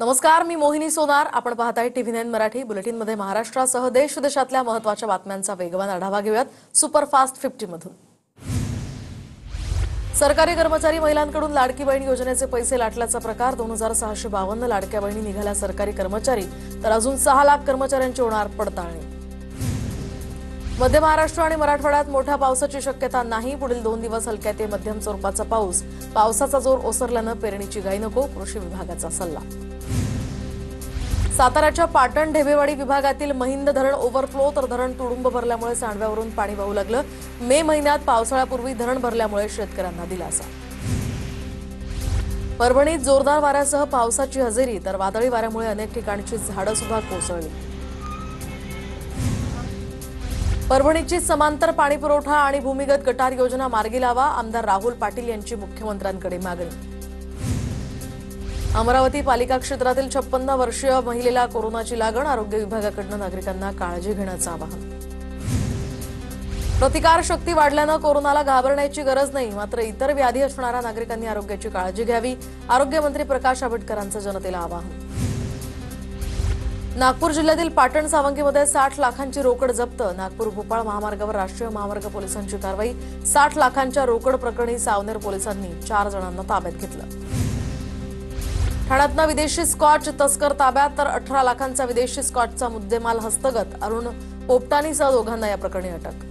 नमस्कार, मी मोहिनी सोनार. आपण पाहताय टीव्ही9 मराठी. बुलेटिनमध्ये महाराष्ट्रासह देश-विदेशातल्या महत्त्वाच्या बातम्यांचा वेगवान आढावा घेऊयात सुपरफास्ट 50 मधून. सरकारी कर्मचारी महिलांकडून लाडकी बहीण योजनेचे पैसे लाटल्याचा प्रकार. 2652 लाडक्या बहिणी निघाल्या सरकारी कर्मचारी, तर अजून 6 लाख कर्मचाऱ्यांची होणार पडताळणी. मध्य महाराष्ट्र आणि मराठवाड्यात मोठ्या पावसाची शक्यता नाही. पुढील 2 दिवस हलक्या ते मध्यम स्वरूपाचा पाऊस. पावसाचा जोर ओसरल्यानं पेरणीची घाई नको, कृषी विभागाचा सल्ला. साताऱ्याच्या पाटण ढेबेवाडी विभागातील महिंद धरण ओव्हरफ्लो, तर धरण तुडुंब भरल्यामुळे सांडव्यावरून पाणी वाहू लागलं. मे महिन्यात पावसाळ्यापूर्वी धरण भरल्यामुळे शेतकऱ्यांना दिलासा. परभणीत जोरदार वाऱ्यासह पावसाची हजेरी, तर वादळी वाऱ्यामुळे अनेक ठिकाणची झाडं सुद्धा कोसळली. परभणीची समांतर पाणीपुरवठा आणि भूमिगत गटार योजना मार्गी लावा. आमदार राहुल पाटील यांची मुख्यमंत्र्यांकडे मागणी. अमरावती पालिका क्षेत्रातील 56 वर्षीय महिलेला कोरोनाची लागण. आरोग्य विभागाकडून नागरिकांना काळजी घेण्याचं आवाहन. प्रतिकारशक्ती वाढल्यानं कोरोनाला घाबरण्याची गरज नाही, मात्र इतर व्याधी असणाऱ्या नागरिकांनी आरोग्याची काळजी घ्यावी. आरोग्यमंत्री प्रकाश आंबेडकरांचं जनतेला आवाहन. नागपूर जिल्ह्यातील पाटण सावंगीमध्ये 60 लाखांची रोकड जप्त. नागपूर भोपाळ महामार्गावर राष्ट्रीय महामार्ग पोलिसांची कारवाई. 60 लाखांच्या रोकड प्रकरणी सावनेर पोलिसांनी 4 जणांना ताब्यात घेतलं. ठाण्यातनं विदेशी स्कॉच तस्कर ताब्यात, तर 18 लाखांचा विदेशी स्कॉचचा मुद्देमाल हस्तगत. अरुण पोपटानीसह दोघांना या प्रकरणी अटक.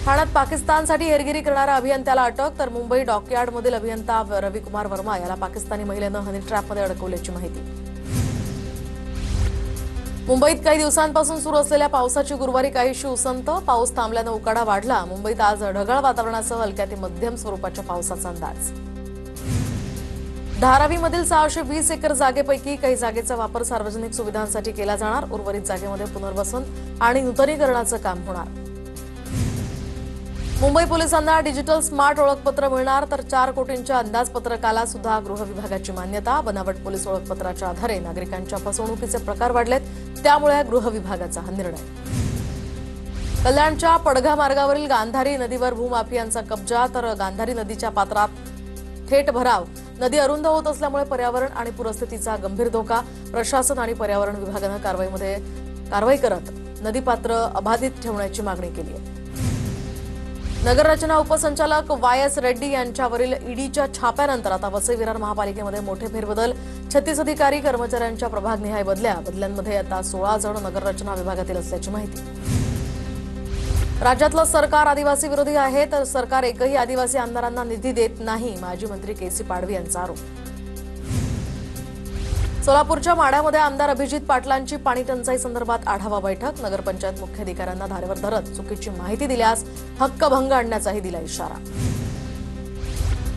ठाण्यात पाकिस्तानसाठी हेरगिरी करणाऱ्या अभियंत्याला अटक, तर मुंबई डॉकयार्डमधील अभियंता रविकुमार वर्मा याला पाकिस्तानी महिलेनं हनी ट्रॅपमध्ये अडकवल्याची माहिती. मुंबईत काही दिवसांपासून सुरू असलेल्या पावसाची गुरुवारी काहीशी उसंत. पाऊस थांबल्यानं उकाडा वाढला. मुंबईत आज ढगाळ वातावरणासह हलक्या ते मध्यम स्वरूपाच्या पावसाचा अंदाज. धारावीमधील 620 एकर जागेपैकी काही जागेचा वापर सार्वजनिक सुविधांसाठी केला जाणार. उर्वरित जागेमध्ये पुनर्वसन आणि नूतनीकरणाचं काम होणार. मुंबई पोलिसांना डिजिटल स्मार्ट ओळखपत्र मिळणार, तर 4 कोटींच्या अंदाजपत्रकाला सुद्धा गृह विभागाची मान्यता. बनावट पोलीस ओळखपत्राच्या आधारे नागरिकांच्या फसवणुकीचे प्रकार वाढलेत, त्यामुळे गृह विभागाचा हा निर्णय. कल्याणच्या पडघा मार्गावरील गांधारी नदीवर भूमाफियांचा कब्जा, तर गांधारी नदीच्या पात्रात थेट भराव. नदी अरुंद होत असल्यामुळे पर्यावरण आणि पूरस्थितीचा गंभीर धोका. प्रशासन आणि पर्यावरण विभागानं कारवाई करत नदीपात्र अबाधित ठेवण्याची मागणी केली आहे. नगररचना उपसंचालक वाय.एस. रेड्डी यांच्यावरील ईडीच्या छाप्यानंतर आता वसई विरार महापालिकेमध्ये मोठे फेरबदल. 36 अधिकारी कर्मचाऱ्यांच्या प्रभागनिहाय बदल्यांमध्ये आता 16 जण नगररचना विभागातील असल्याची माहिती. राज्यातलं सरकार आदिवासी विरोधी आहे, तर सरकार एकही आदिवासी आमदारांना निधी देत नाही. माजी मंत्री के.सी. पाडवी यांचा आरोप. सोलापूरच्या माढ्यामध्ये आमदार अभिजित पाटलांची पाणी टंचाई संदर्भात आढावा बैठक. नगरपंचायत मुख्याधिकाऱ्यांना धारेवर धरत चुकीची माहिती दिल्यास हक्कभंग आणण्याचाही दिला इशारा.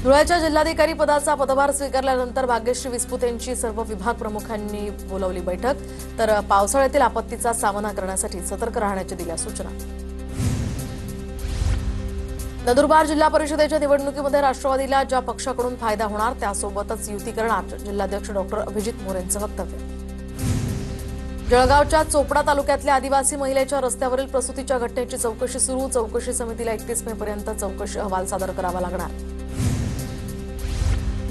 धुळ्याच्या जिल्हाधिकारी पदाचा पदभार स्वीकारल्यानंतर भाग्यश्री विस्पुतेंची सर्व विभाग प्रमुखांनी बोलावली बैठक. तर पावसाळ्यातील आपत्तीचा सामना करण्यासाठी सतर्क राहण्याच्या दिल्या सूचना. नंदुरबार जिल्हा परिषदेच्या निवडणुकीमध्ये राष्ट्रवादीला ज्या पक्षाकडून फायदा होणार त्यासोबतच युती करणार. जिल्हाध्यक्ष डॉ. अभिजित मोरेंचं वक्तव्य. जळगावच्या चोपडा तालुक्यातल्या आदिवासी महिलेच्या रस्त्यावरील प्रसूतीच्या घटनेची चौकशी सुरू. चौकशी समितीला 31 मे पर्यंत चौकशी अहवाल सादर करावा लागणार.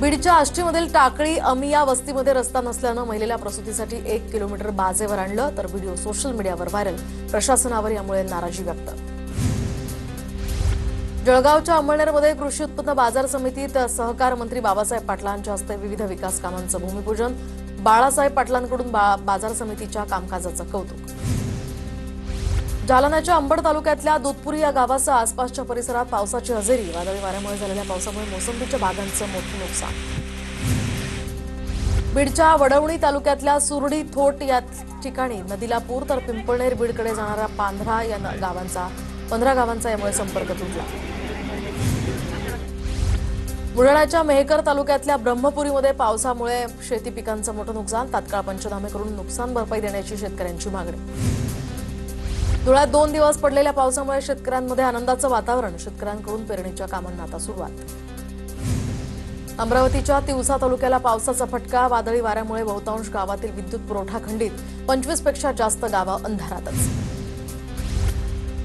बीडच्या आष्टीमधील टाकळी अमिया वस्तीमध्ये रस्ता नसल्यानं महिलेला प्रसूतीसाठी 1 किलोमीटर बाजेवर आणलं, तर व्हिडिओ सोशल मीडियावर व्हायरल. प्रशासनावर यामुळे नाराजी व्यक्त. जळगावच्या अंमळनेरमध्ये कृषी उत्पन्न बाजार समितीत सहकार मंत्री बाबासाहेब पाटलांच्या हस्ते विविध विकास कामांचं भूमिपूजन. बाळासाहेब पाटलांकडून बाजार समितीच्या कामकाजाचं कौतुक. जालन्याच्या अंबड तालुक्यातल्या दुधपुरी या गावासह आसपासच्या परिसरात पावसाची हजेरी. वादळी वाऱ्यामुळे झालेल्या पावसामुळे मोसंबीच्या बागांचं मोठं नुकसान. बीडच्या वडवणी तालुक्यातल्या सुरडी थोट या ठिकाणी नदीला पूर, तर पिंपळनेर बीडकडे जाणाऱ्या 15 गावांचा यामुळे संपर्क तुटला. बुलढाण्याच्या मेहकर तालुक्यातल्या ब्रह्मपुरीमध्ये पावसामुळे शेती पिकांचं मोठं नुकसान. तात्काळ पंचनामे करून नुकसान भरपाई देण्याची शेतकऱ्यांची मागणी. धुळ्यात 2 दिवस पडलेल्या पावसामुळे शेतकऱ्यांमध्ये आनंदाचं वातावरण. शेतकऱ्यांकडून पेरणीच्या कामांना आता सुरुवात. अमरावतीच्या तिवसा तालुक्याला पावसाचा फटका. वादळी वाऱ्यामुळे बहुतांश गावातील विद्युत पुरवठा खंडित. 25 पेक्षा जास्त गावं अंधारातच.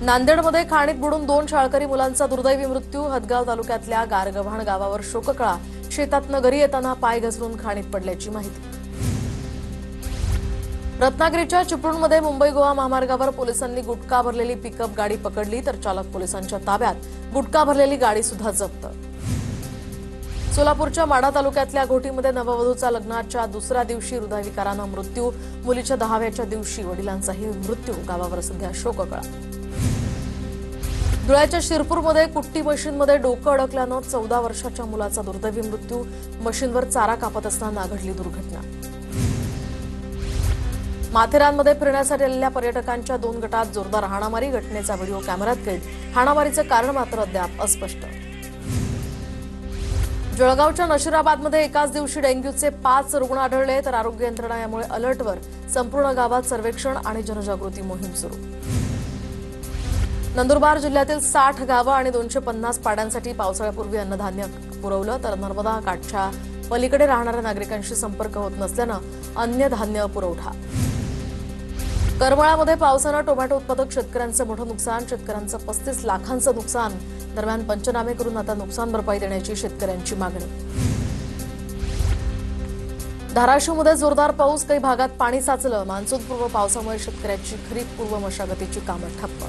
नांदेडमध्ये खाणीत बुडून 2 शाळकरी मुलांचा दुर्दैवी मृत्यू. हदगाव तालुक्यातल्या गारगव्हाण गावावर शोककळा. शेतातनं घरी येताना पाय घसरून खाणीत पडल्याची माहिती. रत्नागिरीच्या चिपळूणमध्ये मुंबई गोवा महामार्गावर पोलिसांनी गुटखा भरलेली पिकअप गाडी पकडली तर चालक पोलिसांच्या ताब्यात. गुटखा भरलेली गाडी सुद्धा जप्त. सोलापूरच्या माढा तालुक्यातल्या घोटीमध्ये नववधूचा लग्नाच्या दुसऱ्या दिवशी हृदयविकारानं मृत्यू. मुलीच्या 10व्याच्या दिवशी वडिलांचाही मृत्यू. गावावर सध्या शोककळा. धुळ्याच्या शिरपूरमध्ये कुट्टी मशीनमध्ये डोकं अडकल्यानं 14 वर्षाच्या मुलाचा दुर्दैवी मृत्यू. मशीनवर चारा कापत असताना घडली दुर्घटना. माथेरानमध्ये फिरण्यासाठी आलेल्या पर्यटकांच्या 2 गटात जोरदार हाणामारी. घटनेचा व्हिडिओ कॅमेऱ्यात कैद. हाणामारीचं कारण मात्र अद्याप अस्पष्ट. जळगावच्या नशिराबादमध्ये एकाच दिवशी डेंग्यूचे 5 रुग्ण आढळले तर आरोग्य यंत्रणा यामुळे अलर्टवर. संपूर्ण गावात सर्वेक्षण आणि जनजागृती मोहीम सुरू. नंदुरबार जिल्ह्यातील 60 गावं आणि 250 पाड्यांसाठी पावसाळ्यापूर्वी अन्नधान्य पुरवलं तर नर्मदा काठच्या पलीकडे राहणाऱ्या नागरिकांशी संपर्क होत नसल्यानं अन्नधान्य पुरवठा. करमाळामध्ये पावसानं टोमॅटो उत्पादक शेतकऱ्यांचं मोठं नुकसान. शेतकऱ्यांचं 35 लाखांचं नुकसान. दरम्यान पंचनामे करून आता नुकसान भरपाई देण्याची शेतकऱ्यांची मागणी. धाराशिवमध्ये जोरदार पाऊस. काही भागात पाणी साचलं. मान्सूनपूर्व पावसामुळे शेतकऱ्यांची खरीपपूर्व मशागतीची कामं ठप्प.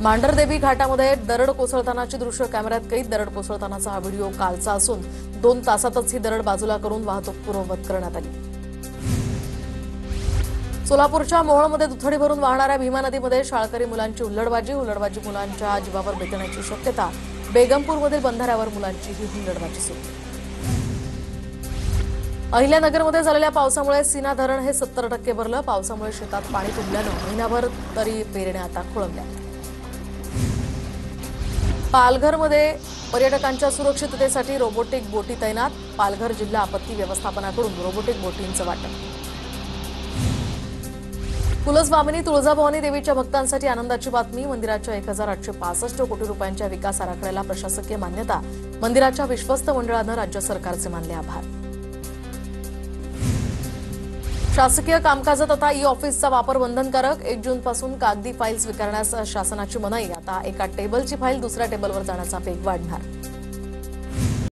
मांढरदेवी घाटामध्ये दरड कोसळतानाची दृश्य कॅमेऱ्यात कैद. दरड कोसळतानाचा हा व्हिडिओ कालचा असून 2 तासातच ही दरड बाजूला करून वाहतूक पूर्ववत करण्यात आली. सोलापूरच्या मोहोळमध्ये दुथडी भरून वाहणाऱ्या भीमा नदीमध्ये शाळकरी मुलांची हुल्लडबाजी. मुलांच्या जीवावर बेतण्याची शक्यता. बेगमपूरमधील बंधाऱ्यावर मुलांची ही हुल्लडबाजी सुरू. अहिल्यानगरमध्ये झालेल्या पावसामुळे सीना धरण हे 70% भरलं. पावसामुळे शेतात पाणी तुंबल्यानं महिनाभर तरी पेरण्या आता खोळंबल्या. पालघरमध्ये पर्यटकांच्या सुरक्षिततेसाठी रोबोटिक बोटी तैनात. पालघर जिल्हा आपत्ती व्यवस्थापनाकडून रोबोटिक बोटींचं वाटप. कुलस्वामिनी तुळजाभवानी देवीच्या भक्तांसाठी आनंदाची बातमी. मंदिराच्या 1865 कोटी रुपयांच्या विकास आराखड्याला प्रशासकीय मान्यता. मंदिराच्या विश्वस्त मंडळानं राज्य सरकारचे मानले आभार. शासकीय कामकाजात आता ई-ऑफिसचा वापर बंधनकारक. 1 जूनपासून कागदी फाईल स्वीकारण्यास शासनाची मनाई. आता एका टेबलची फाईल दुसऱ्या टेबलवर जाण्याचा वेग वाढणार.